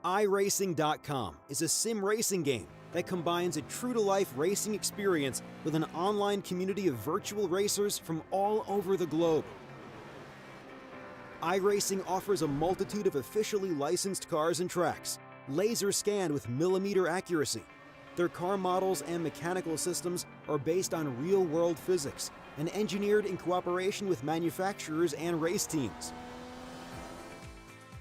iRacing.com is a sim racing game that combines a true-to-life racing experience with an online community of virtual racers from all over the globe. iRacing offers a multitude of officially licensed cars and tracks, laser scanned with millimeter accuracy. Their car models and mechanical systems are based on real-world physics and engineered in cooperation with manufacturers and race teams.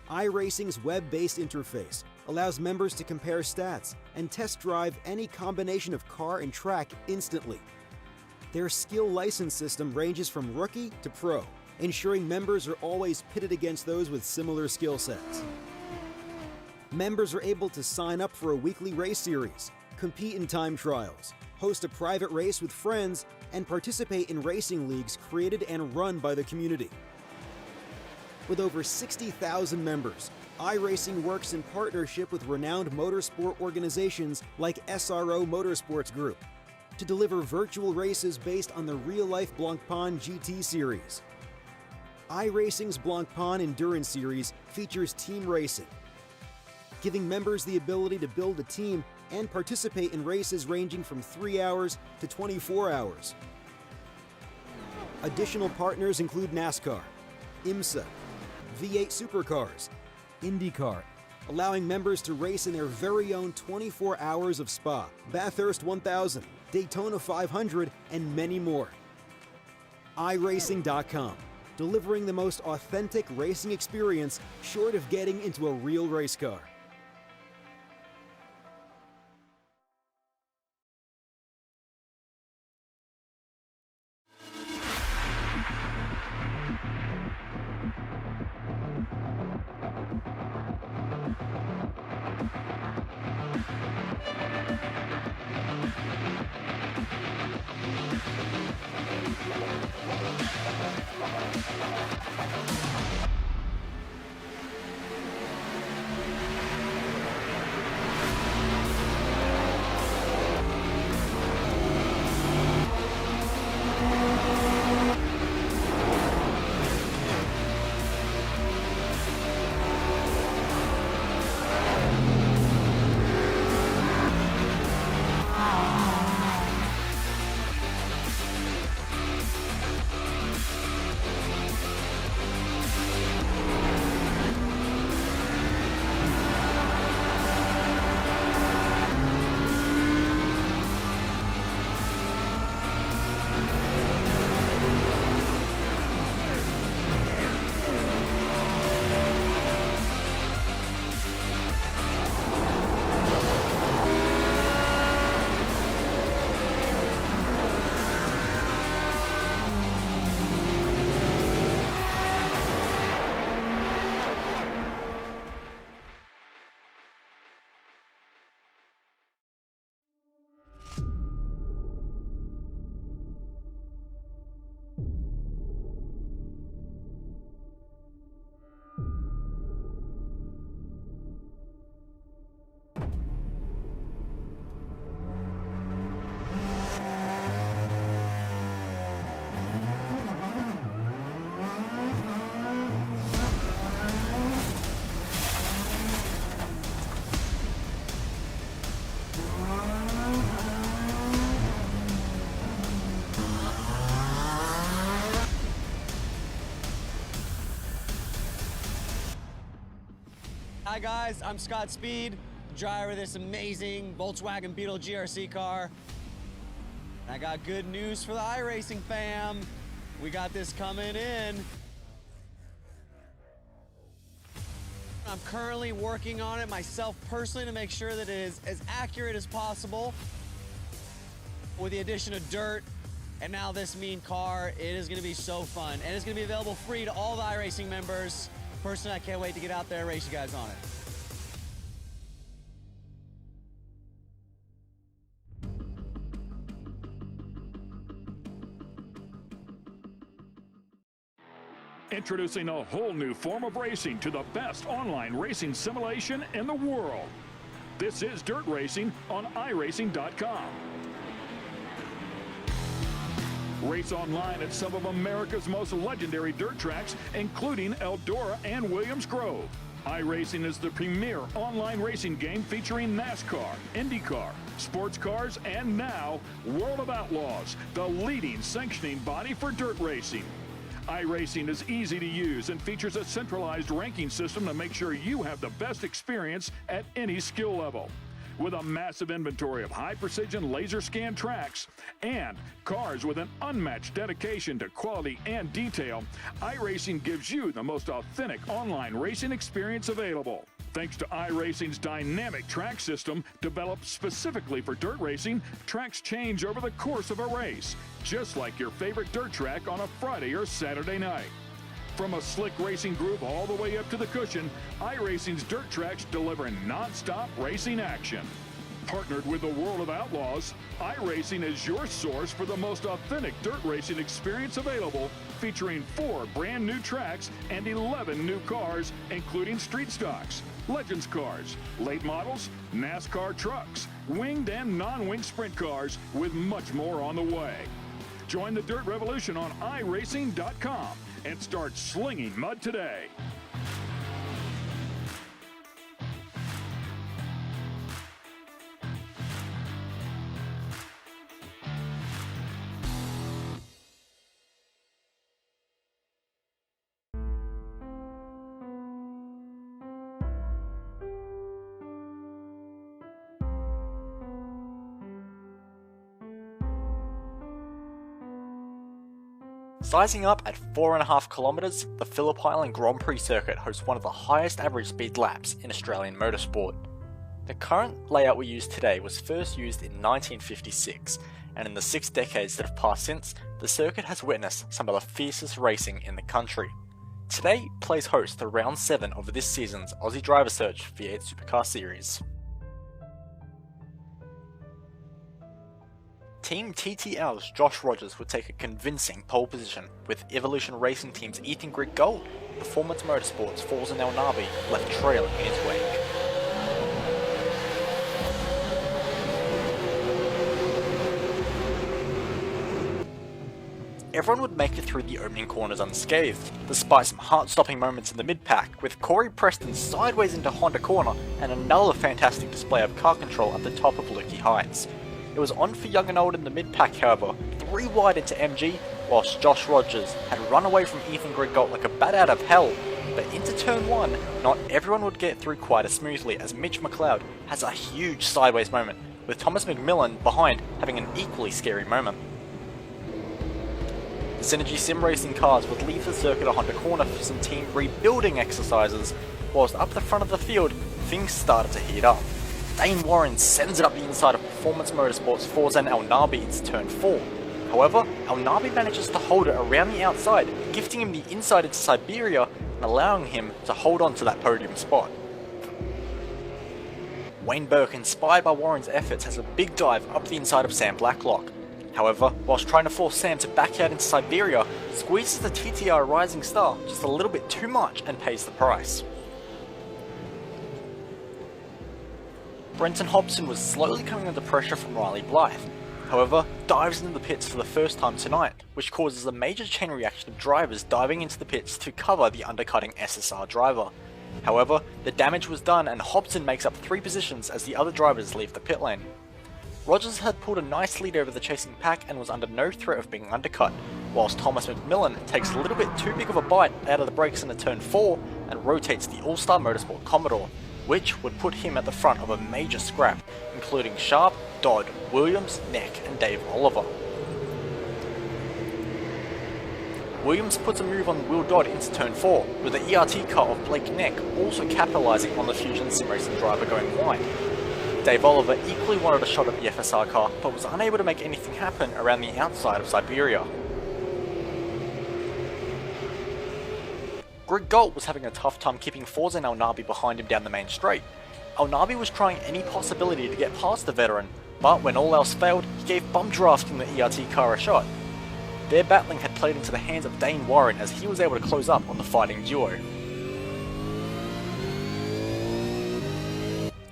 iRacing's web-based interface allows members to compare stats and test drive any combination of car and track instantly. Their skill license system ranges from rookie to pro, ensuring members are always pitted against those with similar skill sets. Members are able to sign up for a weekly race series, compete in time trials, host a private race with friends, and participate in racing leagues created and run by the community. With over 60,000 members, iRacing works in partnership with renowned motorsport organizations like SRO Motorsports Group to deliver virtual races based on the real-life Blancpain GT series. iRacing's Blancpain Endurance Series features team racing, giving members the ability to build a team and participate in races ranging from 3 hours to 24 hours. Additional partners include NASCAR, IMSA, V8 Supercars, IndyCar, allowing members to race in their very own 24 hours of Spa, Bathurst 1000, Daytona 500, and many more. iRacing.com, delivering the most authentic racing experience short of getting into a real race car. Hi guys, I'm Scott Speed, driver of this amazing Volkswagen Beetle GRC car. And I got good news for the iRacing fam. We got this coming in. I'm currently working on it myself personally to make sure that it is as accurate as possible. With the addition of dirt and now this mean car, it is gonna be so fun. And it's gonna be available free to all the iRacing members. Personally, I can't wait to get out there and race you guys on it. Introducing a whole new form of racing to the best online racing simulation in the world. This is dirt racing on iRacing.com. Race online at some of America's most legendary dirt tracks, including Eldora and Williams Grove. iRacing is the premier online racing game featuring NASCAR, IndyCar, sports cars, and now World of Outlaws, the leading sanctioning body for dirt racing. iRacing is easy to use and features a centralized ranking system to make sure you have the best experience at any skill level. With a massive inventory of high-precision laser scan tracks and cars with an unmatched dedication to quality and detail, iRacing gives you the most authentic online racing experience available. Thanks to iRacing's dynamic track system, developed specifically for dirt racing, tracks change over the course of a race, just like your favorite dirt track on a Friday or Saturday night. From a slick racing groove all the way up to the cushion, iRacing's dirt tracks deliver non-stop racing action. Partnered with the World of Outlaws, iRacing is your source for the most authentic dirt racing experience available, featuring 4 brand new tracks and 11 new cars, including street stocks, Legends cars, late models, NASCAR trucks, winged and non-winged sprint cars, with much more on the way. Join the Dirt Revolution on iRacing.com and start slinging mud today. Sizing up at 4.5 kilometres, the Phillip Island Grand Prix circuit hosts one of the highest average speed laps in Australian motorsport. The current layout we use today was first used in 1956, and in the 6 decades that have passed since, the circuit has witnessed some of the fiercest racing in the country. Today plays host to round 7 of this season's Aussie Driver Search V8 Supercar Series. Team TTL's Josh Rogers would take a convincing pole position, with Evolution Racing Team's Ethan Grigg Gold. Performance Motorsports' Forza El Nabi left trailing in his wake. Everyone would make it through the opening corners unscathed, despite some heart-stopping moments in the mid-pack, with Corey Preston sideways into Honda Corner and another fantastic display of car control at the top of Lukey Heights. It was on for young and old in the mid-pack, however, 3 wide into MG, whilst Josh Rogers had run away from Ethan Grigg Gold like a bat out of hell. But into turn 1, not everyone would get through quite as smoothly, as Mitch McLeod has a huge sideways moment, with Thomas McMillan behind having an equally scary moment. The Synergy Sim Racing cars would leave the circuit a Honda Corner for some team rebuilding exercises, whilst up the front of the field, things started to heat up. Dane Warren sends it up the inside of Performance Motorsports' Forza El Nabi into turn 4. However, El Nabi manages to hold it around the outside, gifting him the inside into Siberia and allowing him to hold on to that podium spot. Wayne Burke, inspired by Warren's efforts, has a big dive up the inside of Sam Blacklock. However, whilst trying to force Sam to back out into Siberia, squeezes the TTR Rising Star just a little bit too much and pays the price. Brenton Hobson was slowly coming under pressure from Riley Blythe, however dives into the pits for the first time tonight, which causes a major chain reaction of drivers diving into the pits to cover the undercutting SSR driver. However, the damage was done and Hobson makes up 3 positions as the other drivers leave the pit lane. Rogers had pulled a nice lead over the chasing pack and was under no threat of being undercut, whilst Thomas McMillan takes a little bit too big of a bite out of the brakes into turn 4 and rotates the All-Star Motorsport Commodore, which would put him at the front of a major scrap, including Sharp, Dodd, Williams, Neck and Dave Oliver. Williams puts a move on Will Dodd into turn 4, with the ERT car of Blake Neck also capitalising on the Fusion Sim Racing driver going wide. Dave Oliver equally wanted a shot at the FSR car, but was unable to make anything happen around the outside of Siberia. Greg Galt was having a tough time keeping Forza El Nabi behind him down the main straight. El Nabi was trying any possibility to get past the veteran, but when all else failed, he gave bum drafting the ERT car a shot. Their battling had played into the hands of Dane Warren as he was able to close up on the fighting duo.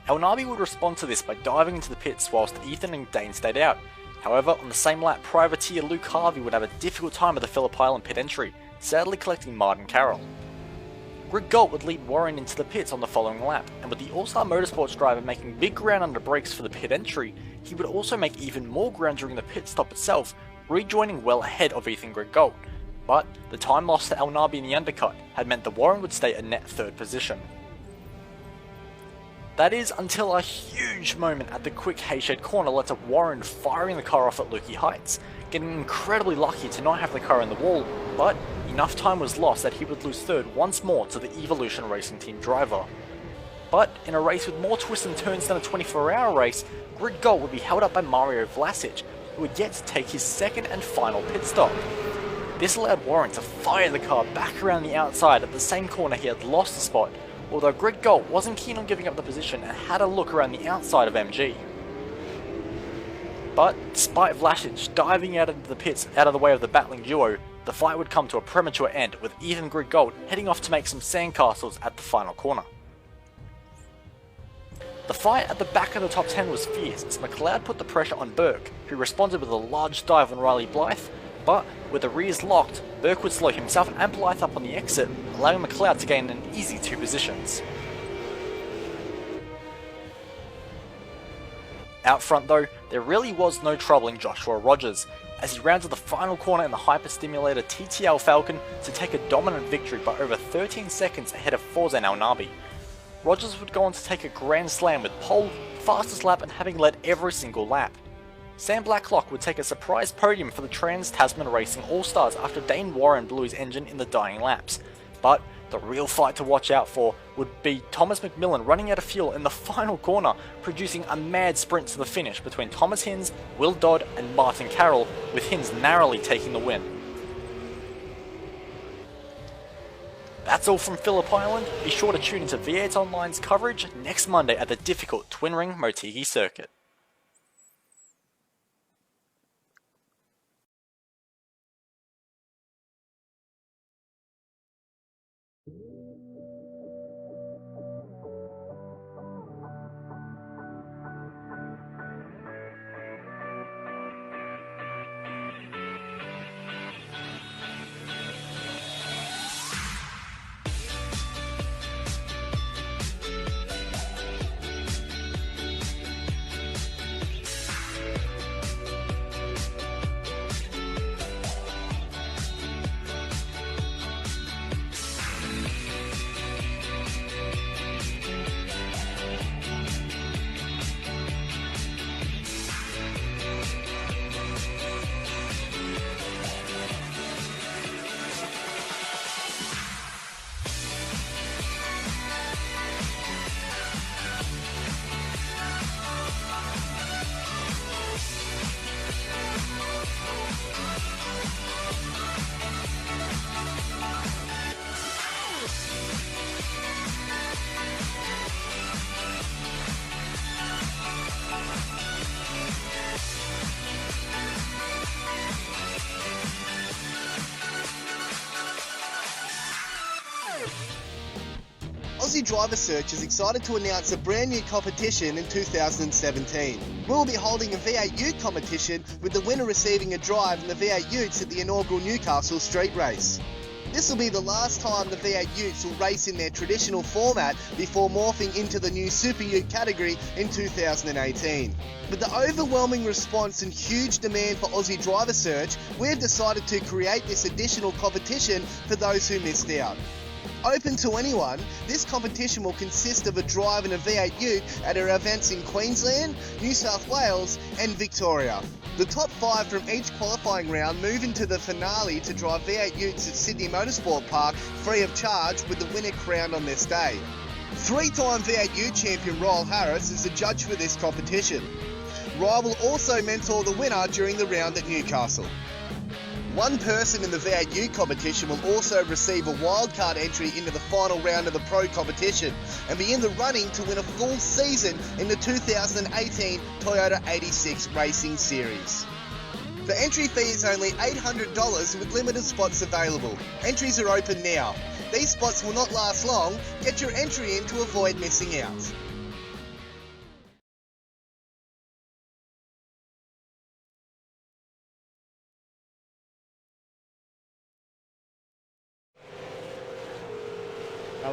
El Nabi would respond to this by diving into the pits whilst Ethan and Dane stayed out. However, on the same lap, privateer Luke Harvey would have a difficult time at the Phillip Island pit entry, sadly collecting Martin Carroll. Rick Galt would lead Warren into the pits on the following lap, and with the All-Star Motorsports driver making big ground under brakes for the pit entry, he would also make even more ground during the pit stop itself, rejoining well ahead of Ethan Greg Galt. But the time lost to El Nabi in the undercut had meant that Warren would stay a net third position. That is until a huge moment at the quick Hayshed corner led to Warren firing the car off at Lukey Heights, getting incredibly lucky to not have the car in the wall, but enough time was lost that he would lose third once more to the Evolution Racing Team driver. But in a race with more twists and turns than a 24-hour race, Greg Galt would be held up by Mario Vlasic, who would yet to take his second and final pit stop. This allowed Warren to fire the car back around the outside at the same corner he had lost the spot, although Greg Galt wasn't keen on giving up the position and had a look around the outside of MG. But despite Vlasic diving out into the pits out of the way of the battling duo, the fight would come to a premature end, with Ethan Greg Galt heading off to make some sandcastles at the final corner. The fight at the back of the top 10 was fierce as McLeod put the pressure on Burke, who responded with a large dive on Riley Blythe, but with the rears locked, Burke would slow himself and Blythe up on the exit, allowing McLeod to gain an easy 2 positions. Out front though, there really was no troubling Joshua Rogers, as he rounded the final corner in the hyper-stimulator TTL Falcon to take a dominant victory by over 13 seconds ahead of Forzan Al Nabi. Rogers would go on to take a grand slam with pole, fastest lap and having led every single lap. Sam Blacklock would take a surprise podium for the Trans-Tasman Racing All-Stars after Dane Warren blew his engine in the dying laps, but the real fight to watch out for would be Thomas McMillan running out of fuel in the final corner, producing a mad sprint to the finish between Thomas Hinz, Will Dodd and Martin Carroll, with Hinz narrowly taking the win. That's all from Phillip Island. Be sure to tune into V8 Online's coverage next Monday at the difficult Twin Ring Motegi circuit. Aussie Driver Search is excited to announce a brand new competition in 2017. We will be holding a V8 Ute competition, with the winner receiving a drive in the V8 Utes at the inaugural Newcastle Street Race. This will be the last time the V8 Utes will race in their traditional format before morphing into the new Super Ute category in 2018. With the overwhelming response and huge demand for Aussie Driver Search, we have decided to create this additional competition for those who missed out. Open to anyone, this competition will consist of a drive in a V8 Ute at our events in Queensland, New South Wales and Victoria. The top 5 from each qualifying round move into the finale to drive V8 Utes at Sydney Motorsport Park free of charge, with the winner crowned on this day. 3-time V8 Ute champion Ryle Harris is the judge for this competition. Ryle will also mentor the winner during the round at Newcastle. One person in the V8 Ute competition will also receive a wildcard entry into the final round of the Pro competition and be in the running to win a full season in the 2018 Toyota 86 Racing Series. The entry fee is only $800 with limited spots available. Entries are open now. These spots will not last long. Get your entry in to avoid missing out.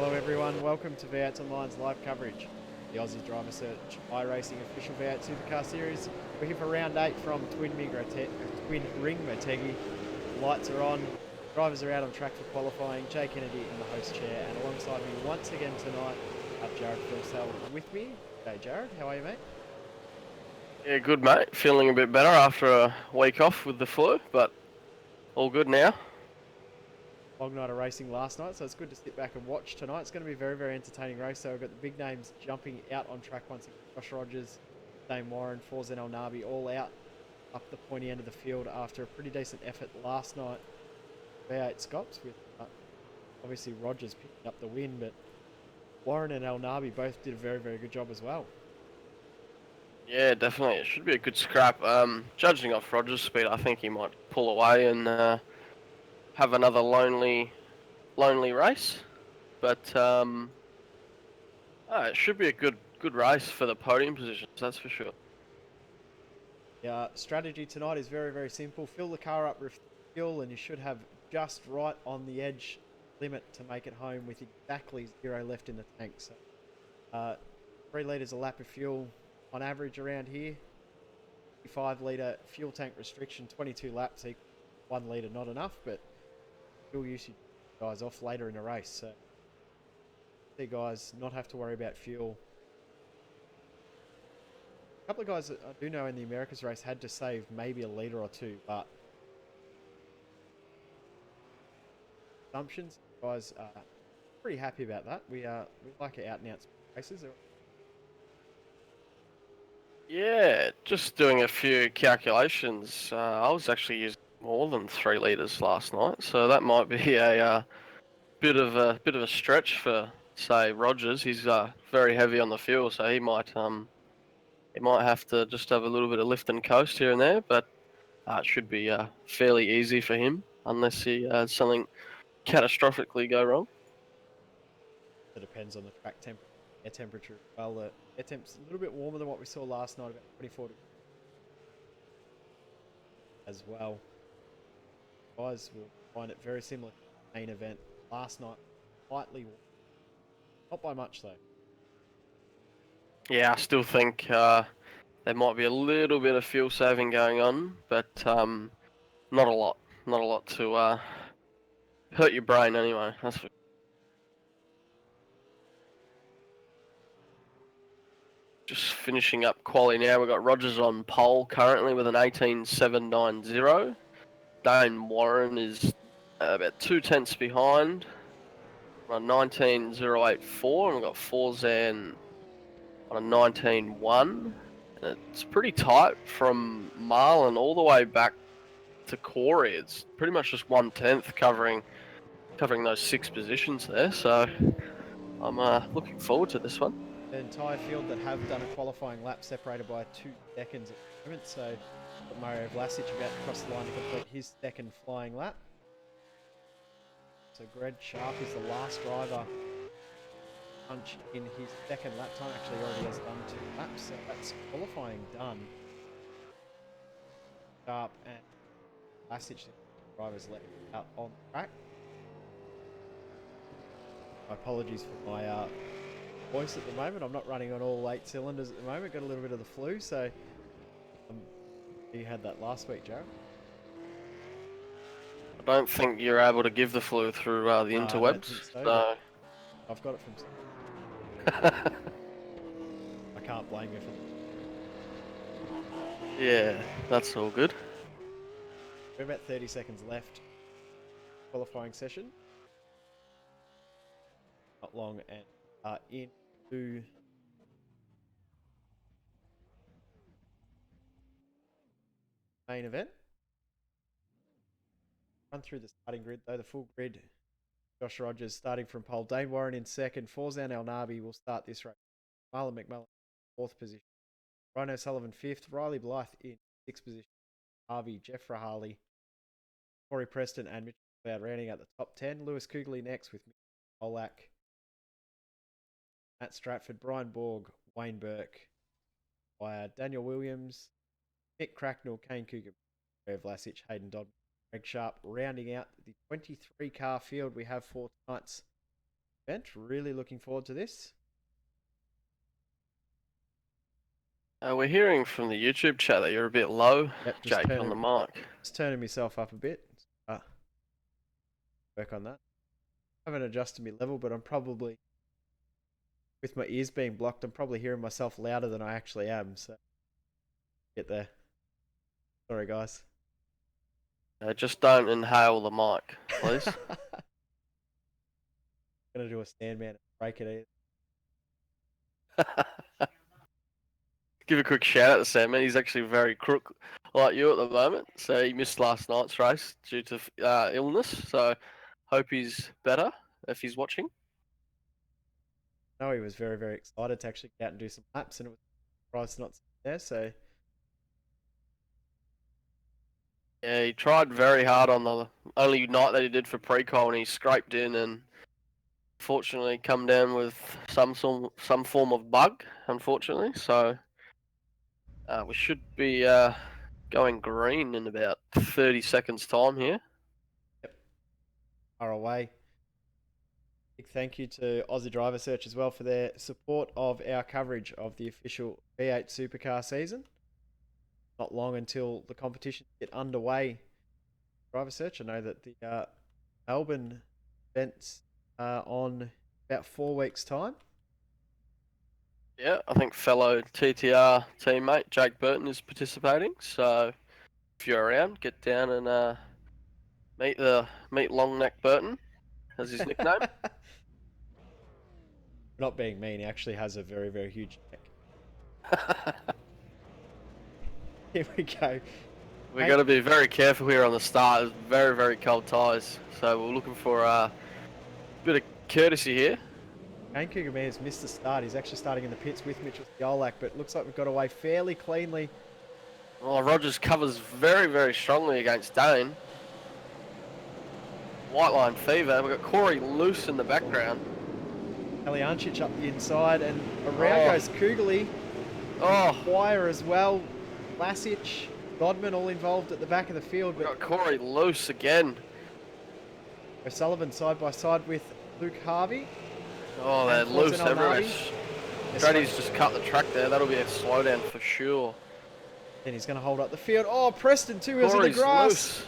Hello everyone, welcome to V8 Online's live coverage. The Aussie Driver Search iRacing official V8 Supercar Series. We're here for round 8 from Twin Ring Motegi. Lights are on, drivers are out on track for qualifying. Jay Kennedy in the host chair, and alongside me once again tonight, Jared Philsell with me. Hey Jared, how are you, mate? Yeah, good mate. Feeling a bit better after a week off with the flu, but all good now. Long night of racing last night, so it's good to sit back and watch tonight. It's going to be a very, very entertaining race. So we've got the big names jumping out on track once again. Josh Rogers, Dane Warren, Forzen El Nabi all out up the pointy end of the field after a pretty decent effort last night. V8 Scops with obviously Rogers picking up the win, but Warren and El Nabi both did a very, very good job as well. Yeah, definitely. It should be a good scrap. Judging off Rogers' speed, I think he might pull away and have another lonely race. But it should be a good race for the podium positions, that's for sure. Yeah, strategy tonight is very, very simple. Fill the car up with fuel and you should have just right on the edge limit to make it home with exactly 0 left in the tank. So 3 litres a lap of fuel on average around here. 5 litre fuel tank restriction, 22 laps equals 1 litre, not enough, but fuel usage guys off later in the race. So see guys not have to worry about fuel. A couple of guys that I do know in the Americas race had to save maybe a litre or 2, but assumptions, guys are pretty happy about that. We like it out and out races. Yeah, just doing a few calculations. I was actually using more than 3 litres last night, so that might be a bit of a stretch for, say, Rogers. He's very heavy on the fuel, so he might have to just have a little bit of lift and coast here and there, but it should be fairly easy for him unless he has something catastrophically go wrong. It depends on the track temperature, air temperature. Well, the air temp's a little bit warmer than what we saw last night, about 24 degrees as well. Guys will find it very similar to the main event last night. Slightly warm. Not by much though. Yeah, I still think there might be a little bit of fuel saving going on, but not a lot. Not a lot to hurt your brain anyway. That's for just finishing up quali now. We've got Rogers on pole currently with an 18.790. Dane Warren is about 2 tenths behind on a 19.084, and we've got Forzen on a 19.1. It's pretty tight from Marlin all the way back to Corey. It's pretty much just 1/10 covering those 6 positions there. So I'm looking forward to this one. The entire field that have done a qualifying lap separated by 2 seconds at the moment. So got Mario Vlasic about to cross the line to complete his second flying lap. So Greg Sharp is the last driver punch in his second lap time. Actually already has done 2 laps, so that's qualifying done. Sharp and Vlasic, drivers left out on track. My apologies for my voice at the moment. I'm not running on all 8 cylinders at the moment. Got a little bit of the flu, so you had that last week, Jared. I don't think you're able to give the flu through the interwebs. So I've got it from. I can't blame you for that. Yeah, that's all good. We're about 30 seconds left. Qualifying session. Not long and into main event. Run through the starting grid though, the full grid. Josh Rogers starting from pole. Dane Warren in second. Forzen El Nabi will start this race. Marlon McMullen, 4th position. Ryan O'Sullivan, 5th. Riley Blythe in 6th position. Harvey, Jeff Rahali, Corey Preston, and Mitchell Cloud rounding out the top 10. Lewis Kugley next with Olak, Matt Stratford, Brian Borg, Wayne Burke, Daniel Williams, Mick Cracknell, Kane Cougar, Vlasic, Hayden Dodd, Greg Sharp, rounding out the 23 car field we have for tonight's event. Really looking forward to this. We're hearing from the YouTube chat that you're a bit low, Yep, Jake, on the mic. Just turning myself up a bit. Work on that. I haven't adjusted my level, but I'm probably, with my ears being blocked, I'm probably hearing myself louder than I actually am. So, get there. Sorry, guys. Just don't inhale the mic, please. Gonna do a stand man and break it either. Give a quick shout out to Sam, man. He's actually very crook like you at the moment. So he missed last night's race due to illness. So hope he's better if he's watching. No, he was very, very excited to actually get out and do some laps, and it was surprised not there. So yeah, he tried very hard on the only night that he did for pre-qual, and he scraped in and fortunately come down with some form of bug, unfortunately. So we should be going green in about 30 seconds time here. Yep. Are away. Big thank you to Aussie Driver Search as well for their support of our coverage of the official V8 Supercar season. Not long until the competition get underway. Driver Search, I know that the Melbourne events are on about 4 weeks' time. Yeah, I think fellow TTR teammate Jake Burton is participating. So if you're around, get down and meet Long Neck Burton, as his nickname. Not being mean, he actually has a very, very huge neck. Here we go. We've got to be very careful here on the start. It's very, very cold tyres. So we're looking for a bit of courtesy here. Kane Cougar has missed the start. He's actually starting in the pits with Mitchell Stolak, but it looks like we've got away fairly cleanly. Well, Rogers covers very, very strongly against Dane. White line fever. We've got Corey loose in the background. Eliancic up the inside, and around goes Kugeley. Wire as well. Lasic, Godman all involved at the back of the field. We've got Corey loose again. O'Sullivan side by side with Luke Harvey. Oh, they're loose everywhere. Strady's just cut the track there. That'll be a slowdown for sure. Then he's going to hold up the field. Oh, Preston, 2 wheels in the grass. Loose.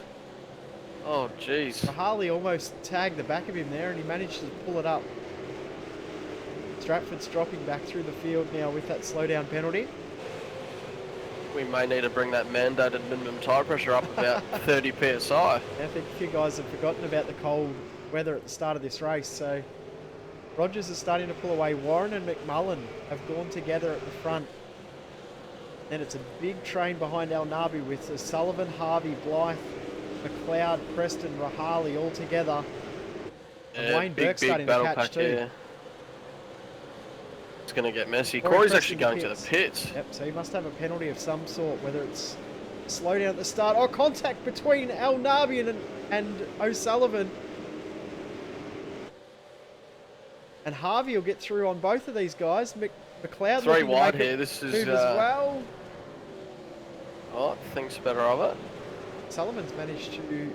Oh, jeez. Harley almost tagged the back of him there, and he managed to pull it up. Stratford's dropping back through the field now with that slowdown penalty. We may need to bring that mandated minimum tyre pressure up about 30 psi. I think a few guys have forgotten about the cold weather at the start of this race, so Rogers is starting to pull away. Warren and McMullen have gone together at the front. Then it's a big train behind Al Nabi with Sullivan, Harvey, Blythe, McLeod, Preston, Rahali all together. And Wayne Burke starting to catch too. Here. It's going to get messy. Corey's actually going to the pits. Yep, so he must have a penalty of some sort, whether it's slow down at the start or contact between Al Nabi and O'Sullivan. And Harvey will get through on both of these guys. McLeod 3 wide here. This is as well. Oh, thinks better of it. Sullivan's managed to,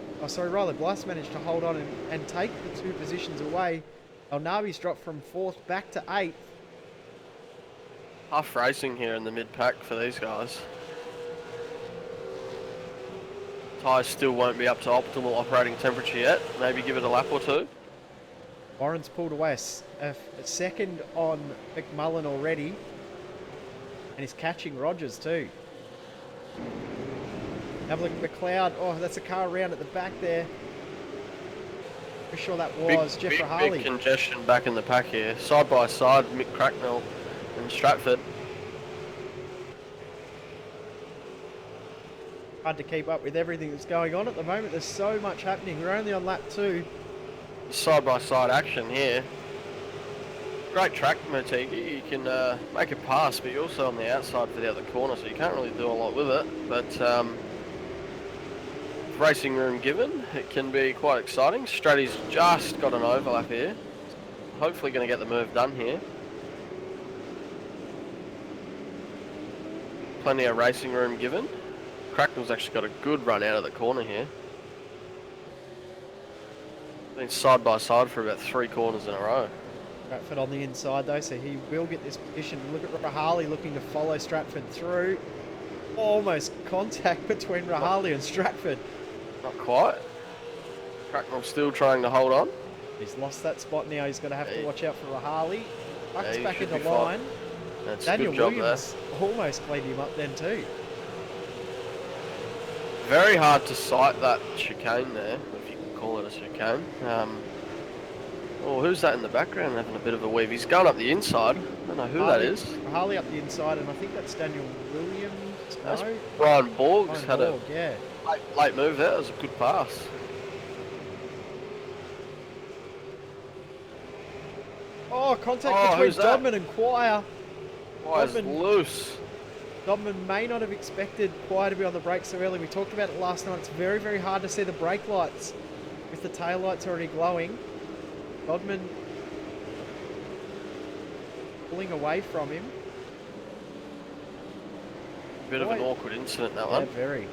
Riley Blythe's managed to hold on and take the 2 positions away. El Nabi's dropped from 4th back to 8th. Tough racing here in the mid-pack for these guys. Tyres still won't be up to optimal operating temperature yet. Maybe give it a lap or 2. Warren's pulled away a second on McMullen already. And he's catching Rogers too. Have a look at McLeod. Oh, that's a car around at the back there. Pretty sure that was Jeff Rahali. Big congestion back in the pack here. Side by side, Mick Cracknell and Stratford. Hard to keep up with everything that's going on at the moment. There's so much happening. We're only on lap 2. Side by side action here. Great track, Motegi. You can make a pass, but you're also on the outside for the other corner, so you can't really do a lot with it. But racing room given, it can be quite exciting. Stratty's just got an overlap here. Hopefully going to get the move done here. Plenty of racing room given. Cracknell's actually got a good run out of the corner here. Been side by side for about 3 corners in a row. Stratford on the inside though, so he will get this position. Look at Rahali looking to follow Stratford through. Almost contact between Rahali and Stratford. Not quite. Cracknell still trying to hold on. He's lost that spot now. He's going to have to watch out for Rahali. Tucks he back should into be line. fine. That's Daniel a good job Williams almost cleaned him up then too. Very hard to sight that chicane there, if you can call it a chicane. Oh, who's that in the background having a bit of a weave? He's going up the inside. I don't know who that is. Rahali up the inside, and I think that's Daniel Williams. That's No? Brian Borg's Brian had Borg, yeah. a late move there. That was a good pass. Oh, contact between who's that? Dodman and Quire. Why is Dodman- loose? Dodman may not have expected Quire to be on the brake so early. We talked about it last night. It's very, very hard to see the brake lights with the tail lights already glowing. Dodman pulling away from him. Bit of an awkward incident, that Yeah, one. very.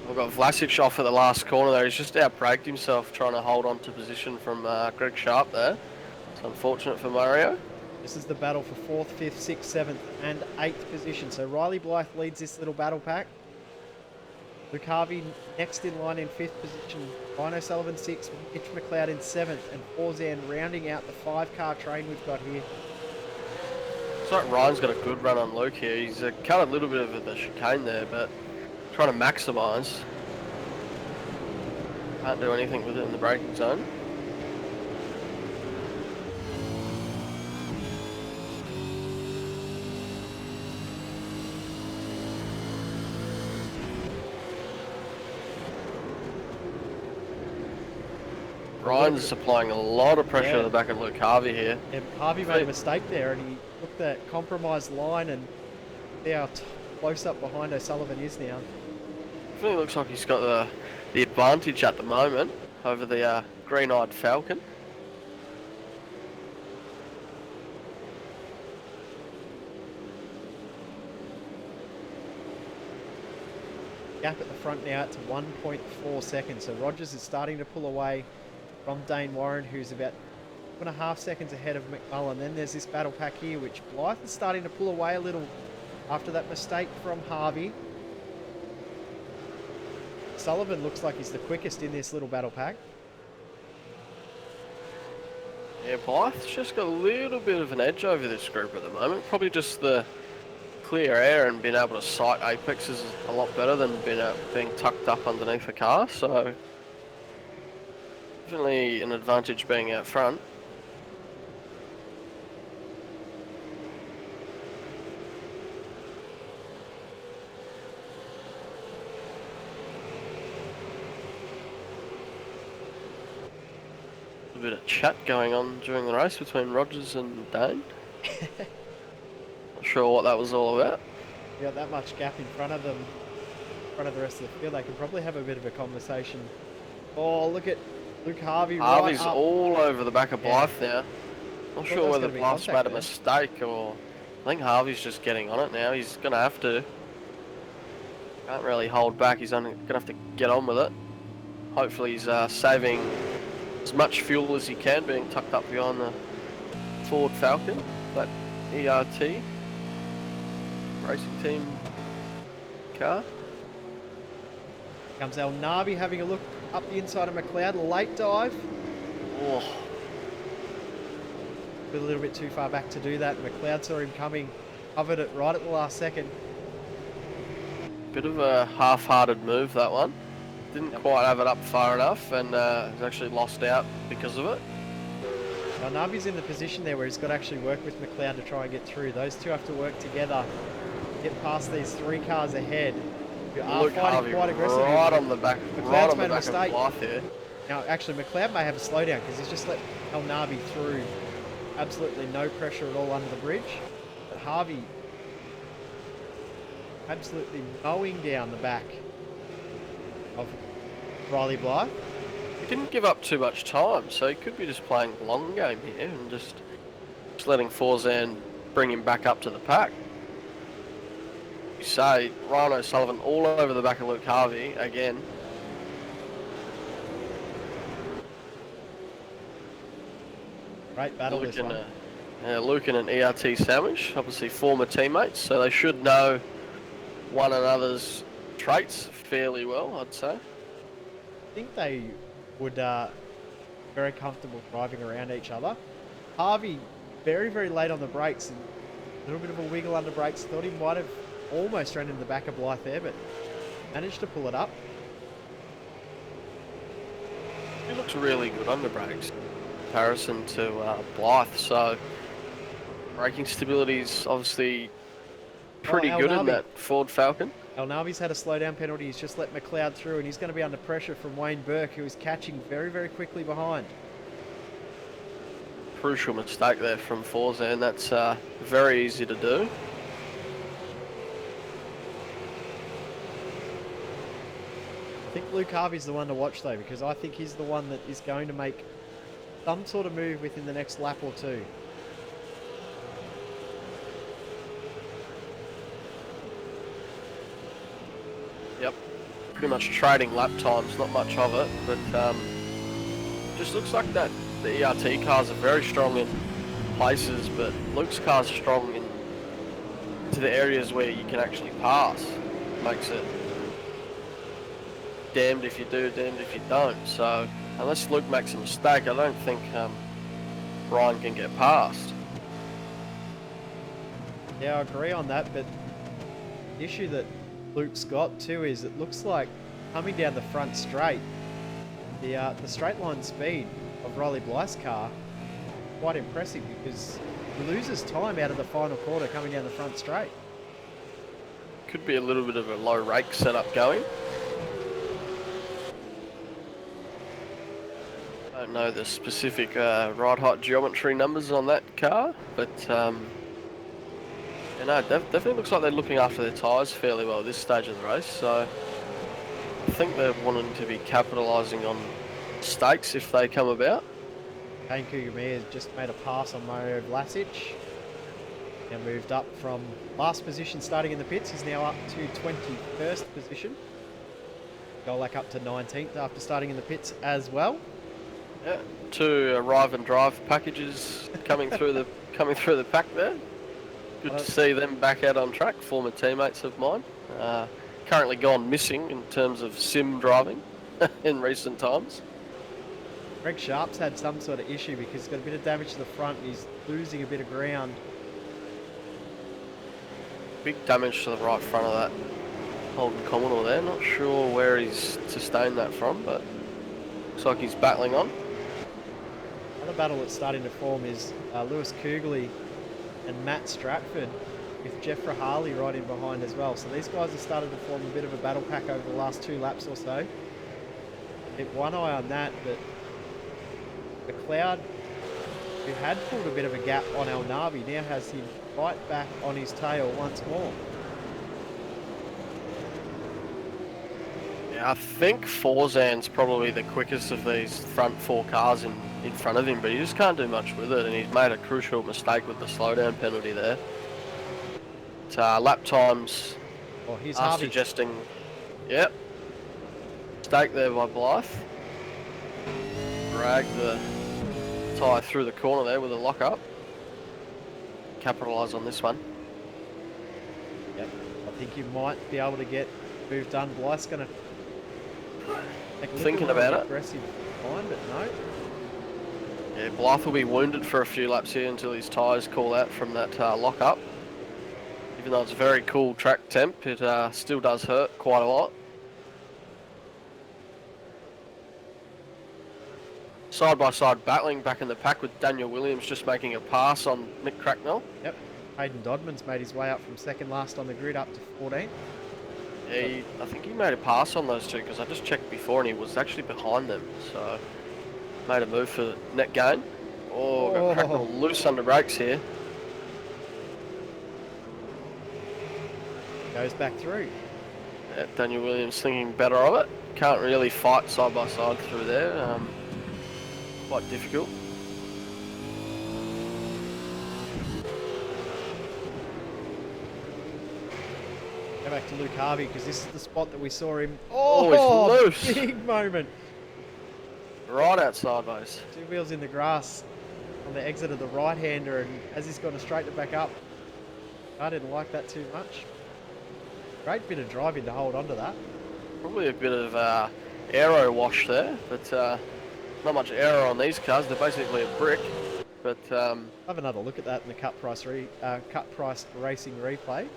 We've got Vlasic off at the last corner there. He's just out-braked himself trying to hold on to position from Greg Sharp there. It's unfortunate for Mario. This is the battle for 4th, 5th, 6th, 7th and 8th position. So Riley Blythe leads this little battle pack. Luke Harvey next in line in 5th position. Ryan O'Sullivan 6th, Mitch McLeod in 7th, and Forzan rounding out the 5-car train we've got here. Looks like Ryan's got a good run on Luke here. He's cut a little bit of the chicane there, but trying to maximise. Can't do anything with it in the braking zone. Ryan's applying a lot of pressure to the back of Luke Harvey here. Yeah, Harvey made a mistake there, and he looked at compromised line, and see how close up behind O'Sullivan is now. Definitely looks like he's got the advantage at the moment over the green-eyed Falcon. Gap at the front now to 1.4 seconds. So Rogers is starting to pull away from Dane Warren, who's about 2.5 seconds ahead of McMullen. Then there's this battle pack here, which Blythe is starting to pull away a little after that mistake from Harvey. Sullivan looks like he's the quickest in this little battle pack. Yeah, Blythe's just got a little bit of an edge over this group at the moment. Probably just the clear air and being able to sight apex is a lot better than being tucked up underneath the car. So definitely an advantage being out front. A bit of chat going on during the race between Rogers and Dane. Not sure what that was all about. You got that much gap in front of them, in front of the rest of the field. They can probably have a bit of a conversation. Oh, look at Luke Harvey. Harvey's right up. all over the back of Blythe now. Not sure whether Blythe's made a there. mistake or I think Harvey's just getting on it now. He's going to have to. Can't really hold back. He's going to have to get on with it. Hopefully he's saving as much fuel as he can, being tucked up behind the Ford Falcon, that ERT racing team car. Comes El Nabi having a look up the inside of McLeod. Late dive. Oh, A little bit too far back to do that. McLeod saw him coming, covered it right at the last second. bit of a half-hearted move, that one. Didn't quite have it up far enough, and he's actually lost out because of it. Now Nabi's in the position there where he's got to actually work with McLeod to try and get through. Those two have to work together, get past these 3 cars ahead. You are Luke fighting Harvey quite aggressively. right on the back, McLeod's of mistake. Blythe here. Now, actually, McLeod may have a slowdown because he's just let El Nabi through. Absolutely no pressure at all under the bridge. But Harvey absolutely mowing down the back of Riley Blythe. He didn't give up too much time, so he could be just playing the long game here and just letting Forzan bring him back up to the pack. You say, Ryan O'Sullivan all over the back of Luke Harvey again. Great battle Luke this one. Luke and an ERT sandwich, obviously former teammates, so they should know one another's traits fairly well, I'd say. I think they would very comfortable driving around each other. Harvey very, very late on the brakes and a little bit of a wiggle under brakes. Thought he might have almost run in the back of Blythe there, but managed to pull it up. He looks really good under brakes in comparison to Blythe, so braking stability is obviously pretty good in that Ford Falcon. El Navi's had a slowdown penalty. He's just let McLeod through, and he's going to be under pressure from Wayne Burke, who is catching very, very quickly behind. Crucial mistake there from Forza, and that's very easy to do. I think Luke Harvey's the one to watch, though, because I think he's the one that is going to make some sort of move within the next lap or two. Yep, pretty much trading lap times, not much of it, but just looks like that the ERT cars are very strong in places, but Luke's car's strong to the areas where you can actually pass. Makes it damned if you do, damned if you don't. So unless Luke makes a mistake, I don't think Ryan can get past. Yeah, I agree on that, but the issue that Luke's got too is it looks like coming down the front straight, the straight line speed of Riley Blythe's car quite impressive because he loses time out of the final quarter coming down the front straight. Could be a little bit of a low rake setup going. I don't know the specific ride height geometry numbers on that car, but you know, definitely looks like they're looking after their tyres fairly well at this stage of the race, so I think they're wanting to be capitalising on stakes if they come about. Kane Kugami has just made a pass on Mario Vlasic. Now moved up from last position starting in the pits. He's now up to 21st position. Golak up to 19th after starting in the pits as well. Yeah, two arrive and drive packages coming through the pack there. Good to see them back out on track, former teammates of mine. Currently gone missing in terms of sim driving in recent times. Greg Sharp's had some sort of issue because he's got a bit of damage to the front and he's losing a bit of ground. Big damage to the right front of that Holden Commodore there. Not sure where he's sustained that from, but looks like he's battling on. Another battle that's starting to form is Lewis Kugley and Matt Stratford with Jeffrey Harley right in behind as well. So these guys have started to form a bit of a battle pack over the last 2 laps or so. Keep one eye on that, but McLeod, who had pulled a bit of a gap on El Navi, now has him right back on his tail once more. Yeah, I think Forzan's probably the quickest of these front 4 cars in front of him, but he just can't do much with it, and he's made a crucial mistake with the slowdown penalty there. Lap times are suggesting, yep, mistake there by Blythe. Drag the tyre through the corner there with a lock up. Capitalise on this one. Yep, I think you might be able to get move done. Blythe's going to take a thinking about it. Aggressive line, but no. Yeah, Blythe will be wounded for a few laps here until his tyres call out from that lock up. Even though it's a very cool track temp, it still does hurt quite a lot. Side by side battling back in the pack with Daniel Williams just making a pass on Mick Cracknell. Yep, Hayden Dodman's made his way up from second last on the grid up to 14th. Yeah, I think he made a pass on those two because I just checked before and he was actually behind them. So made a move for net gain. Oh, got Cracknell loose under brakes here. Goes back through. Yeah, Daniel Williams thinking better of it. Can't really fight side by side through there. Quite difficult. Go back to Luke Harvey because this is the spot that we saw him. Oh, he's loose. Big moment. Right outside, mate. 2 wheels in the grass on the exit of the right-hander, and as he's going to straighten it back up, I didn't like that too much. Great bit of driving to hold on to that. Probably a bit of aero wash there, but not much aero on these cars. They're basically a brick. But have another look at that in the cut price racing replay.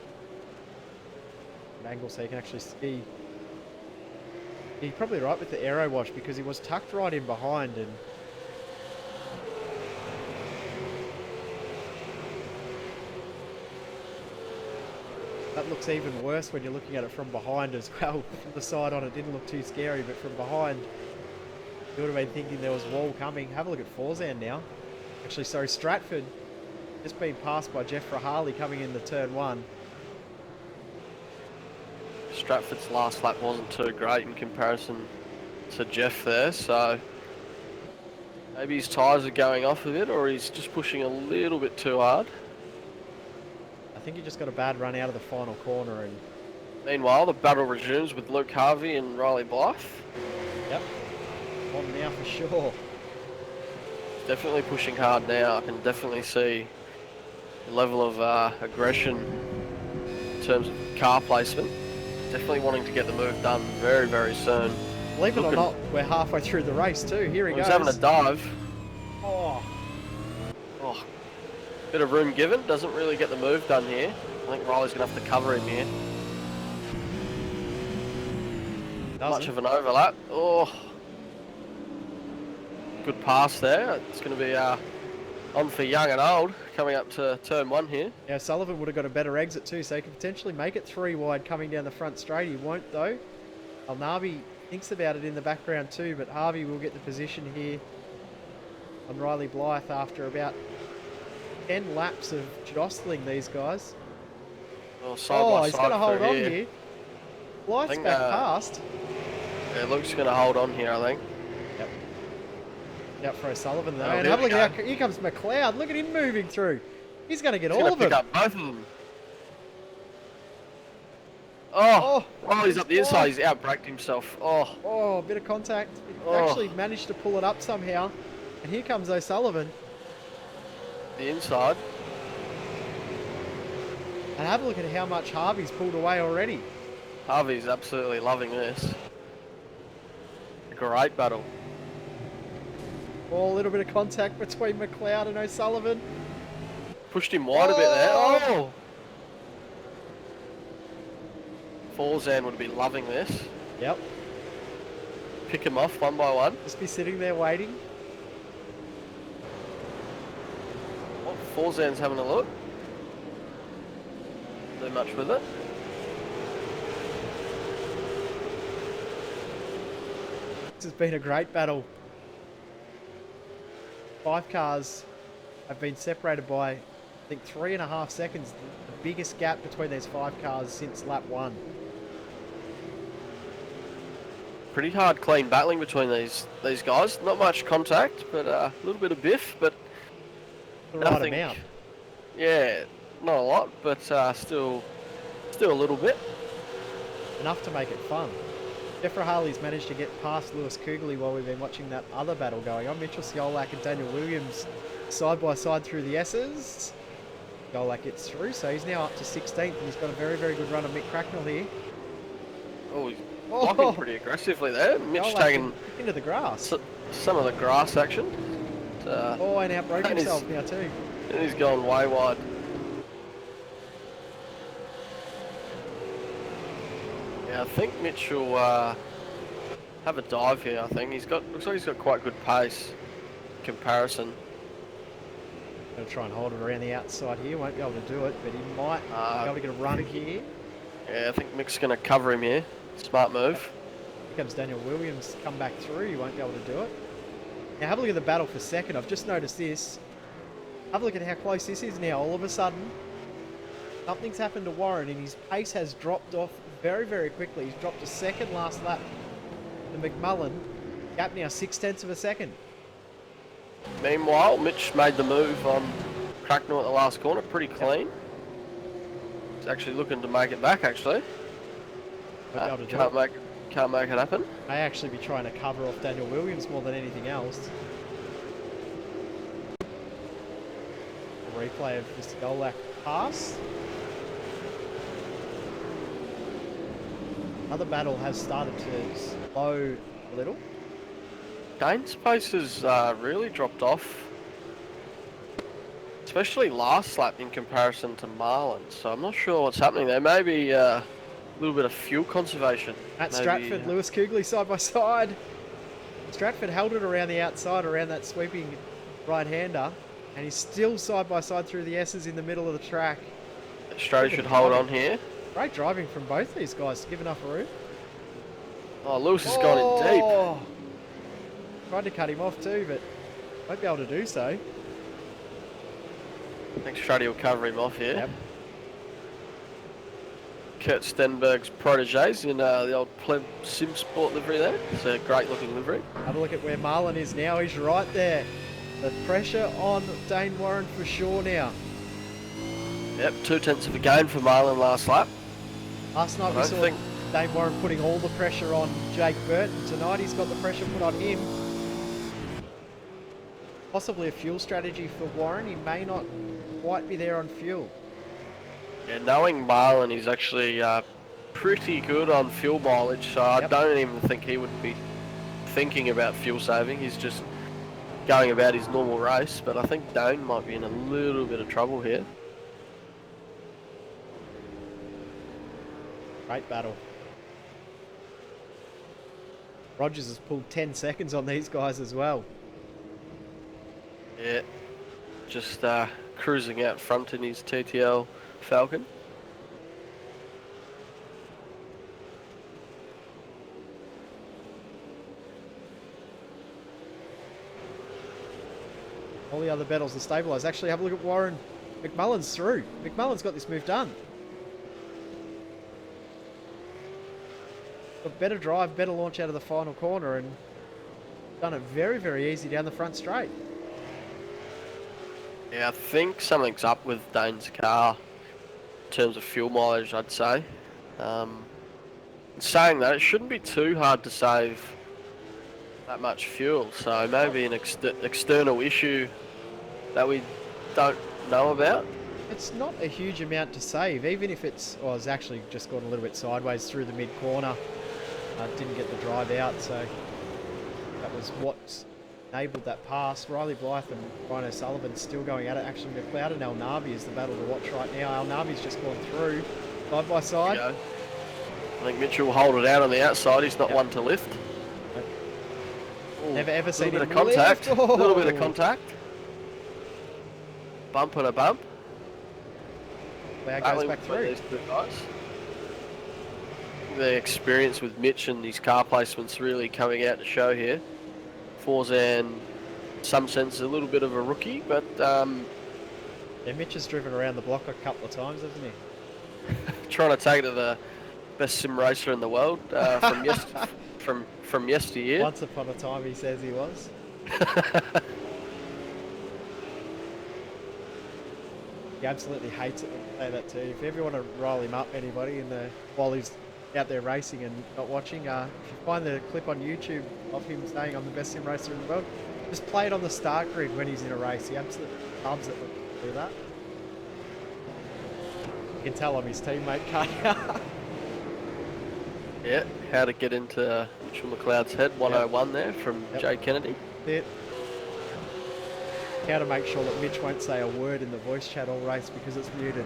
An angle so you can actually see. He's probably right with the aero wash because he was tucked right in behind, and that looks even worse when you're looking at it from behind as well. From the side on, it didn't look too scary, but from behind, you would have been thinking there was wall coming. Have a look at Forzan now. Actually, sorry, Stratford just been passed by Jeff Harley coming into turn 1. Stratford's last lap wasn't too great in comparison to Jeff there, so maybe his tyres are going off a bit, or he's just pushing a little bit too hard. I think he just got a bad run out of the final corner. And meanwhile, the battle resumes with Luke Harvey and Riley Blythe. Yep, on now for sure. Definitely pushing hard now. I can definitely see the level of aggression in terms of car placement. Definitely wanting to get the move done very, very soon. Believe it or not, we're halfway through the race too. Here he goes. He's having a dive. Oh. Bit of room given. Doesn't really get the move done here. I think Riley's going to have to cover him here. Much of an overlap. Oh. Good pass there. It's going to be on for young and old coming up to turn 1 here. Yeah, Sullivan would have got a better exit too, so he could potentially make it 3 wide coming down the front straight. He won't though. Alnabi thinks about it in the background too, but Harvey will get the position here on Riley Blythe after about 10 laps of jostling these guys. Well, side by he's side going to hold on here. here. Blythe's back past. Yeah, Luke's going to hold on here, I think. Out for O'Sullivan though, Oh, and have a look at here comes McLeod. Look at him moving through. He's going to get all of them. He's going to pick up both of them. Oh, he's up the inside. He's out-braked himself. Oh, a bit of contact. He actually managed to pull it up somehow. And here comes O'Sullivan. The inside. And have a look at how much Harvey's pulled away already. Harvey's absolutely loving this. A great battle. Oh, a little bit of contact between McLeod and O'Sullivan. Pushed him wide a bit there. Oh! Forzan would be loving this. Yep. Pick him off one by one. Just be sitting there waiting. Oh, Forzan's having a look. Do much with it. This has been a great battle. 5 cars have been separated by, I think, 3.5 seconds. The biggest gap between these 5 cars since lap 1. Pretty hard, clean battling between these guys. Not much contact, but a little bit of biff, but The right amount. Yeah, not a lot, but still a little bit. Enough to make it fun. Jeffrey Harley's managed to get past Lewis Kugley while we've been watching that other battle going on. Mitchell Skolak and Daniel Williams side by side through the S's. Skolak gets through, so he's now up to 16th, and he's got a very, very good run of Mick Cracknell here. Oh, he's blocking pretty aggressively there. Mitch taking into the grass. Some of the grass action. And outbroke himself now too. And he's gone way wide. Yeah, I think Mitch will have a dive here. I think looks like he's got quite good pace in comparison. Going to try and hold it around the outside here. Won't be able to do it, but he might be able to get a run here. Yeah, I think Mick's going to cover him here. Smart move. Here comes Daniel Williams, come back through. He won't be able to do it. Now have a look at the battle for second. I've just noticed this. Have a look at how close this is now. All of a sudden, something's happened to Warren, and his pace has dropped off very, very quickly. He's dropped to second last lap. The McMullen gap now 0.6 of a second. Meanwhile, Mitch made the move on Cracknell at the last corner, pretty clean. He's actually looking to make it back, actually. Can't make it happen. May actually be trying to cover off Daniel Williams more than anything else. replay of the Skolak pass. Another battle has started to slow a little. Dane's pace has really dropped off, especially last lap in comparison to Marlon. So I'm not sure what's happening there. Maybe a little bit of fuel conservation. At Stratford, Lewis Kugley side by side. Stratford held it around the outside, around that sweeping right-hander, and he's still side by side through the S's in the middle of the track. Australia should hold on here. Great driving from both these guys to give enough room. Oh, Lewis has gone in deep. Tried to cut him off too, but won't be able to do so. I think Australia will cover him off here. Yep. Kurt Stenberg's proteges in the old Pleb Sim Sport livery there. It's a great looking livery. Have a look at where Marlon is now. He's right there. The pressure on Dane Warren for sure now. Yep, 2/10 of a gain for Marlon last lap. Last night we saw Dane Warren putting all the pressure on Jake Burton. Tonight he's got the pressure put on him. Possibly a fuel strategy for Warren. He may not quite be there on fuel. Yeah, knowing Marlon, he's actually pretty good on fuel mileage, so I don't even think he would be thinking about fuel saving. He's just going about his normal race, but I think Dane might be in a little bit of trouble here. Great battle. Rogers has pulled 10 seconds on these guys as well. Yeah, just cruising out front in his TTL Falcon. All the other battles are stabilised. Actually, have a look at Warren. McMullen's through. McMullen's got this move done. Got better drive, better launch out of the final corner, and done it very, very easy down the front straight. Yeah, I think something's up with Dane's car in terms of fuel mileage, I'd say. Saying that, it shouldn't be too hard to save that much fuel, so maybe an external issue that we don't know about. It's not a huge amount to save, even if it's actually just gone a little bit sideways through the mid-corner. Didn't get the drive out, so that was what enabled that pass. Riley Blythe and Ryan O'Sullivan still going at it. Actually, McLeod and El Nabi is the battle to watch right now. El Nabi's just gone through, side by side. I think Mitchell will hold it out on the outside. He's not one to lift. Never ever seen him lift. A little bit of contact. Bump and a bump. Cloud goes back through. These two guys. The experience with Mitch and his car placement's really coming out to show here. Forzan, in some sense, a little bit of a rookie, but yeah, Mitch has driven around the block a couple of times, hasn't he? trying to take it to the best sim racer in the world from yesteryear. Once upon a time, he says he was. He absolutely hates it when you say that too. If you ever want to roll him up, anybody, while he's out there racing and not watching, if you find the clip on YouTube of him saying I'm the best sim racer in the world, just play it on the start grid when he's in a race. He absolutely loves it when you do that. You can tell I'm his teammate, can't you? Yeah, how to get into Mitchell McLeod's head, 101 there from Jay Kennedy. It. How to make sure that Mitch won't say a word in the voice chat all race because it's muted.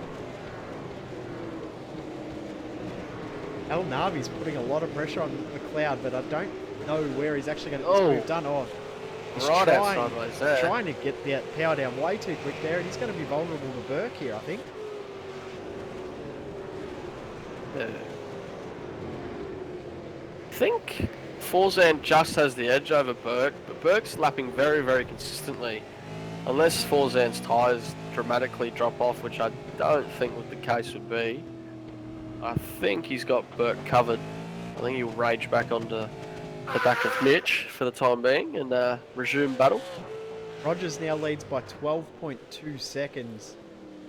El Navi's putting a lot of pressure on McLeod, but I don't know where he's actually going to get this move done. He's right outside there. Trying to get the power down way too quick there, and he's going to be vulnerable to Burke here, I think. Yeah. I think Forzan just has the edge over Burke, but Burke's lapping very, very consistently. Unless Forzan's tyres dramatically drop off, which I don't think what the case would be. I think he's got Burke covered. I think he'll rage back onto the back of Mitch for the time being and resume battle. Rogers now leads by 12.2 seconds.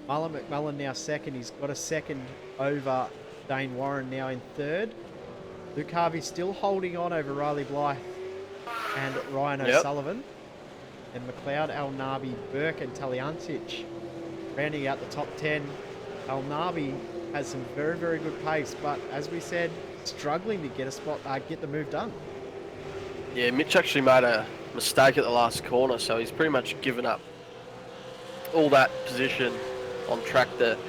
Marlon McMullen now second. He's got a second over Dane Warren now in third. Luke Harvey still holding on over Riley Blythe and Ryan O'Sullivan. And McLeod, El Nabi, Burke and Taliantic Rounding out the top 10, Al Nabi has some very, very good pace, but as we said, struggling to get a spot, get the move done. Yeah, Mitch actually made a mistake at the last corner, so he's pretty much given up all that position on track that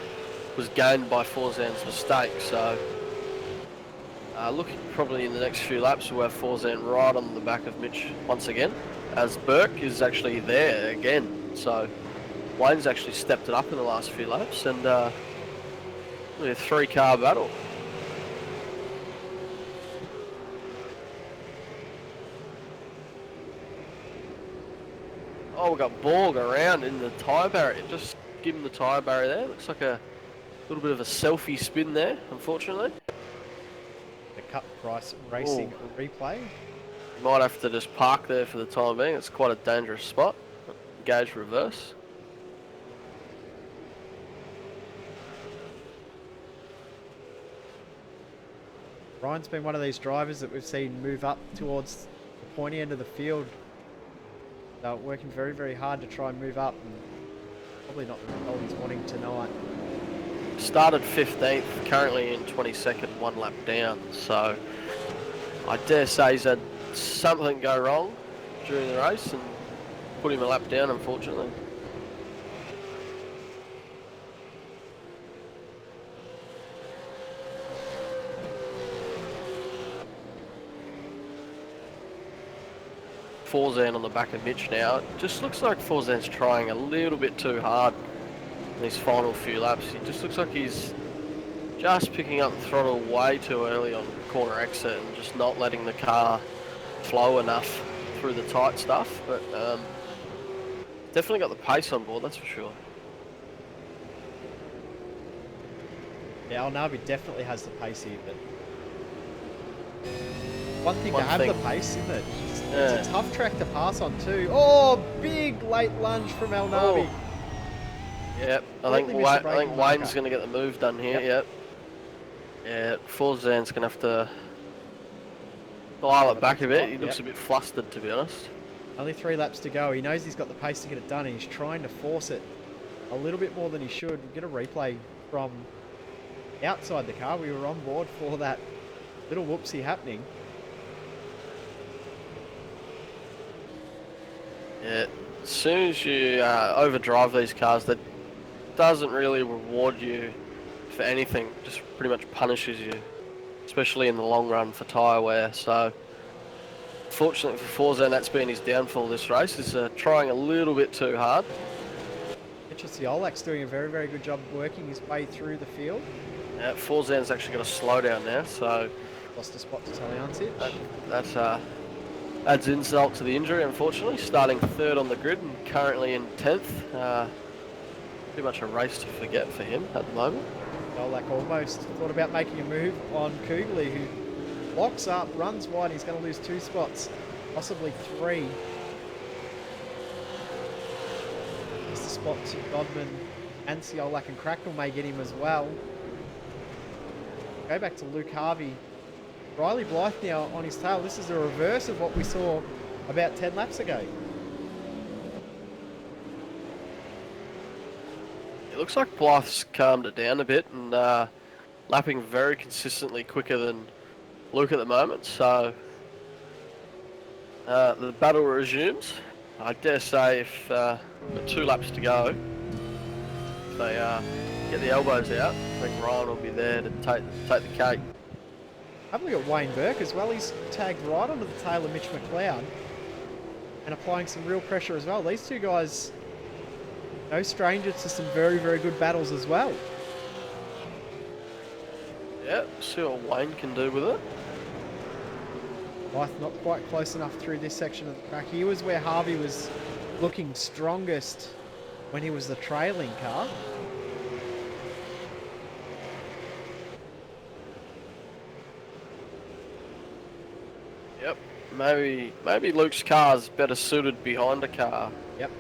was gained by Forzan's mistake. So looking probably in the next few laps we'll have Forzan right on the back of Mitch once again, as Burke is actually there again. So Wayne's actually stepped it up in the last few laps, and really a 3-car battle. Oh, we got Borg around in the tyre barrier. Just give him the tyre barrier there. Looks like a little bit of a selfie spin there, unfortunately. The Cup Price Racing replay. You might have to just park there for the time being. It's quite a dangerous spot. Gauge reverse. Ryan's been one of these drivers that we've seen move up towards the pointy end of the field. They're working very, very hard to try and move up, and probably not the result he's wanting tonight. Started 15th, currently in 22nd, 1 lap down. So I dare say he's had something go wrong during the race and put him a lap down, unfortunately. Forzan on the back of Mitch now. It just looks like Forzan's trying a little bit too hard in these final few laps. He just looks like he's just picking up the throttle way too early on corner exit and just not letting the car flow enough through the tight stuff. But definitely got the pace on board, that's for sure. Yeah, Al Nabi definitely has the pace here, but one thing to have the pace, isn't it? It's a tough track to pass on too. Oh, big late lunge from Al Nabi. Yep, I think Wayne's going to get the move done here. Yep. Yeah, Forzan's going to have to dial it back a bit. He looks a bit flustered, to be honest. Only 3 laps to go. He knows he's got the pace to get it done, and he's trying to force it a little bit more than he should. We'll get a replay from outside the car. We were on board for that little whoopsie happening. Yeah, as soon as you overdrive these cars, that doesn't really reward you for anything, just pretty much punishes you, especially in the long run for tyre wear. So, fortunately for Forzan, that's been his downfall this race, is trying a little bit too hard. Olak's doing a very, very good job working his way through the field. Yeah, Forzan's actually got a slowdown now, so... Lost a spot to Taliancic. That's adds insult to the injury, unfortunately. Starting 3rd on the grid and currently in 10th. Pretty much a race to forget for him at the moment. Olak almost thought about making a move on Kugli, who locks up, runs wide. He's going to lose 2 spots, possibly 3. It's the spot to Godman and Olak, and Cracknell may get him as well. Go back to Luke Harvey. Riley Blythe now on his tail. This is the reverse of what we saw about 10 laps ago. It looks like Blythe's calmed it down a bit and lapping very consistently quicker than Luke at the moment. So the battle resumes. I dare say if with 2 laps to go, if they get the elbows out, I think Ryan will be there to take the cake. Have a look at Wayne Burke as well. He's tagged right onto the tail of Mitch McLeod and applying some real pressure as well. These 2 guys, no strangers to some very, very good battles as well. Yeah, see what Wayne can do with it. Blythe not quite close enough through this section of the track. Here was where Harvey was looking strongest when he was the trailing car. Yep, maybe Luke's car's better suited behind a car. Yep.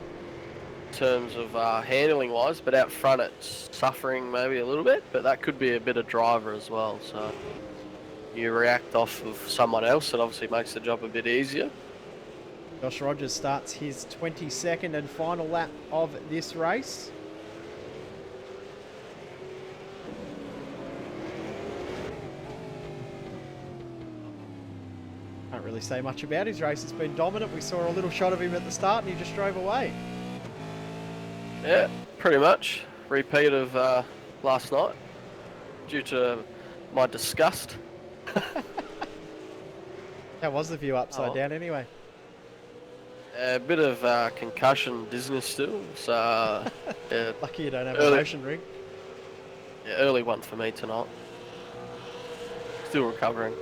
In terms of handling wise, but out front it's suffering maybe a little bit, but that could be a bit of driver as well. So you react off of someone else, it obviously makes the job a bit easier. Josh Rogers starts his 22nd and final lap of this race. Can't really say much about his race. It's been dominant. We saw a little shot of him at the start and he just drove away. Yeah, pretty much. Repeat of last night due to my disgust. How was the view upside down anyway? A bit of concussion dizziness still. So, yeah, Lucky you don't have a motion ring. Yeah, early one for me tonight. Still recovering.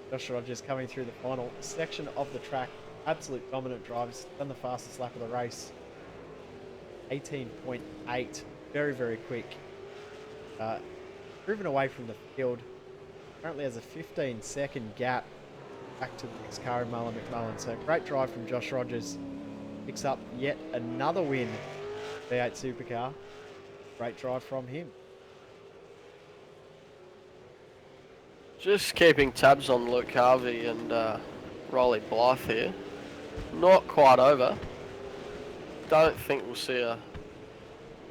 Josh Rogers coming through the final section of the track. Absolute dominant drives. Done the fastest lap of the race. 18.8. Very, very quick. Driven away from the field. Currently has a 15-second gap back to the next car in Marlon McMullen. So great drive from Josh Rogers. Picks up yet another win. V8 Supercar. Great drive from him. Just keeping tabs on Luke Harvey and Riley Blythe here. Not quite over. Don't think we'll see a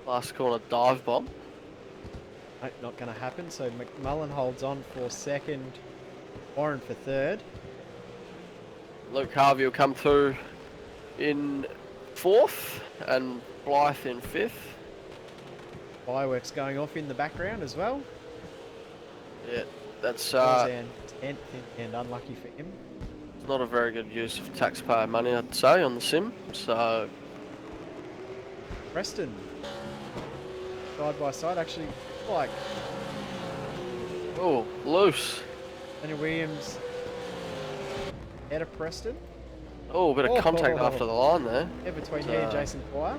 last corner dive bomb. No, not going to happen. So McMullen holds on for second. Warren for third. Luke Harvey will come through in fourth and Blythe in fifth. Fireworks going off in the background as well. Yeah, that's And 10th and unlucky for him. not a very good use of taxpayer money, I'd say, on the sim. So Preston, side by side, actually, like oh, loose. Daniel Williams out of Preston. Oh, a bit of contact after the line there. Yeah, between he and Jason Quire.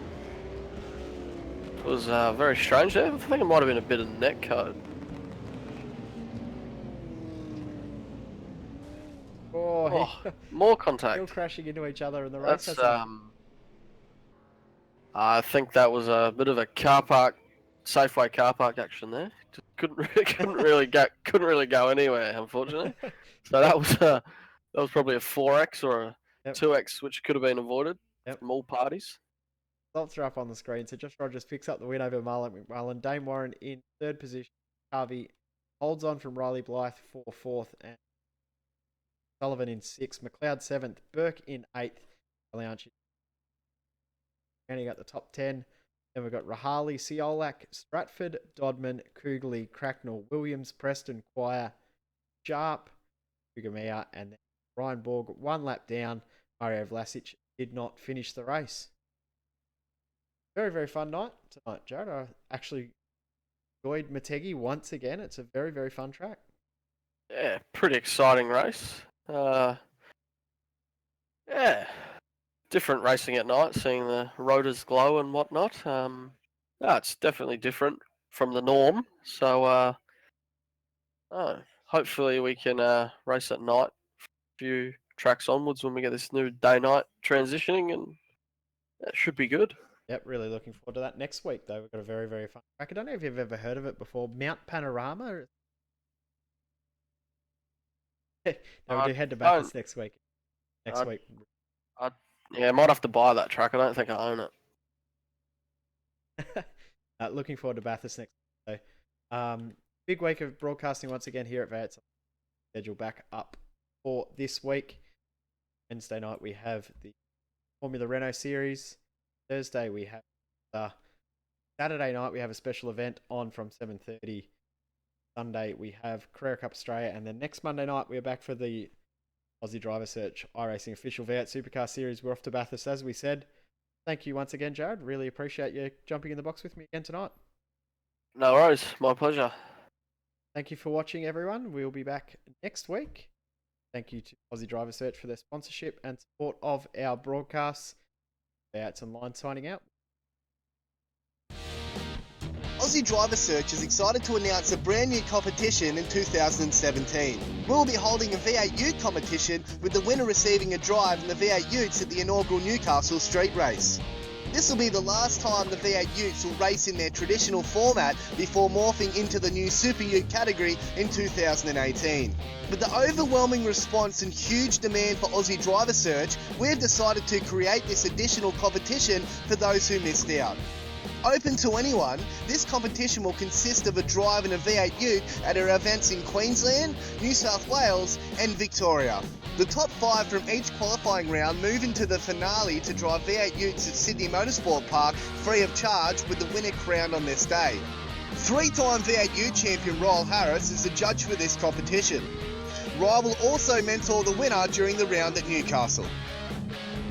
It was very strange there. I think it might have been a bit of net code. Oh, More contact. still crashing into each other in the race. That's I think that was a bit of a car park, Safeway car park action there. Just couldn't really go anywhere, unfortunately. So that was probably a 4x or a 2x, which could have been avoided from all parties. Results are up on the screen. So Josh Rogers picks up the win over Marlon McMullen. Dane Warren in third position. Harvey holds on from Riley Blythe for fourth, and Sullivan in sixth. McLeod seventh. Burke in eighth. Alianchi rounding out the top 10. Then we've got Rahali, Ciolak, Stratford, Dodman, Kugley, Cracknell, Williams, Preston, Quire, Sharp, Ugamea, and then Ryan Borg 1 lap down. Mario Vlasic did not finish the race. Very, very fun night tonight, Jared. I actually enjoyed Motegi once again. It's a very, very fun track. Yeah, pretty exciting race. Yeah, different racing at night, seeing the rotors glow and whatnot. It's definitely different from the norm. So, hopefully we can race at night a few tracks onwards when we get this new day-night transitioning, and that should be good. Yep, really looking forward to that. Next week, though, we've got a very, very fun track. I don't know if you've ever heard of it before. Mount Panorama. No, we do head to Bathurst next week. Yeah, I might have to buy that track. I don't think I own it. Looking forward to Bathurst next week. So, big week of broadcasting once again here at VATS. Schedule back up for this week. Wednesday night we have the Formula Renault Series. Thursday we have Saturday night we have a special event on from 7:30. Sunday we have Carrera Cup Australia, and then next Monday night we are back for the Aussie Driver Search iRacing official V8 Supercar Series. We're off to Bathurst, as we said. Thank you once again, Jared. Really appreciate you jumping in the box with me again tonight. No worries, my pleasure. Thank you for watching, everyone. We'll be back next week. Thank you to Aussie Driver Search for their sponsorship and support of our broadcasts. V8's Online signing out. Aussie Driver Search is excited to announce a brand new competition in 2017. We'll be holding a V8 Ute competition, with the winner receiving a drive in the V8 Utes at the inaugural Newcastle Street Race. This will be the last time the V8 Utes will race in their traditional format before morphing into the new Super Ute category in 2018. With the overwhelming response and huge demand for Aussie Driver Search, we've decided to create this additional competition for those who missed out. Open to anyone, this competition will consist of a drive in a V8 Ute at our events in Queensland, New South Wales and Victoria. The top 5 from each qualifying round move into the finale to drive V8 Utes at Sydney Motorsport Park free of charge, with the winner crowned on this day. 3-time V8 Ute champion Ryle Harris is the judge for this competition. Ryle will also mentor the winner during the round at Newcastle.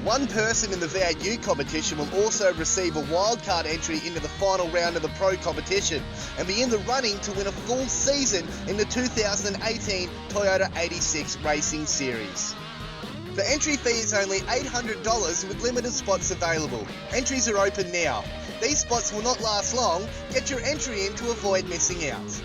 One person in the V8 Ute competition will also receive a wildcard entry into the final round of the Pro competition and be in the running to win a full season in the 2018 Toyota 86 Racing Series. The entry fee is only $800 with limited spots available. Entries are open now. These spots will not last long. Get your entry in to avoid missing out.